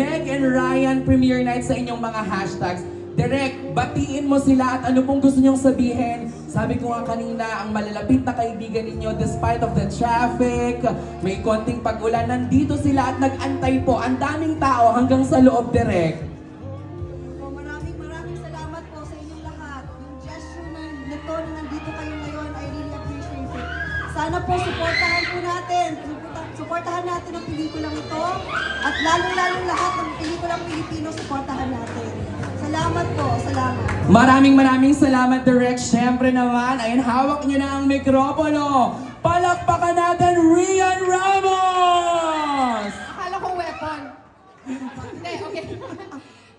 Meg and Ryan premiere night sa inyong mga hashtags. Direk, batiin mo sila at ano pong gusto nyong sabihin. Sabi ko nga kanina, ang malalapit na kaibigan ninyo, despite of the traffic, may konting pag-ulan, nandito sila at nag-antay po. Ang daming tao hanggang sa loob, Direk. Maraming salamat po sa inyong lahat. Yung gesture na ito na nandito kayo ngayon, I really appreciate it. Sana po supportahan po natin. Supportahan natin ang pelikulang ito. At lalong-lalong lahat ng pelikulang Pilipino, supportahan natin. Salamat po, salamat. Maraming salamat, Direk. Siyempre naman, ayun, hawak nyo na ang mikropono. Palakpakan natin, Rian Ramos! Akala ko weapon. Hindi, okay.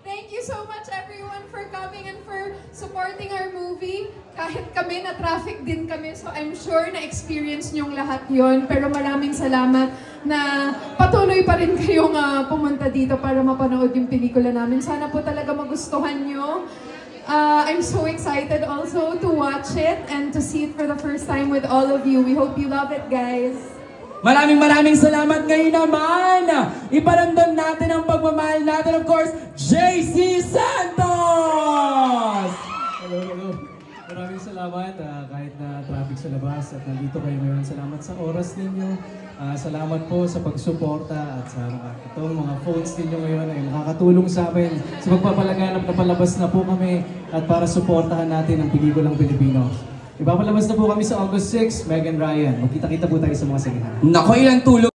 Thank you so much everyone for coming and for supporting our movie. Kahit kami na traffic din kami, so I'm sure na-experience nyong lahat yon. Pero maraming salamat na patuloy pa rin kayong pumunta dito para mapanood yung pelikula namin. Sana po talaga magustuhan nyo. I'm so excited also to watch it and to see it for the first time with all of you. We hope you love it, guys. Maraming salamat. Ngayon naman, iparamdam natin ang pagmamahal natin, of course, JC Santos! Hello. Maraming salamat kahit na traffic sa labas at nandito kayo ngayon. Salamat sa oras ninyo. Salamat po sa pagsuporta at sa itong mga phones ninyo ngayon ay makakatulong sa amin sa pagpapalaganap na palabas na po kami at para suportahan natin ang pelikulang Pilipino. Ipapalabas na po kami sa August 6, Meg and Ryan. Magkita-kita po tayo sa mga sinihan. Naku, ilang tulog.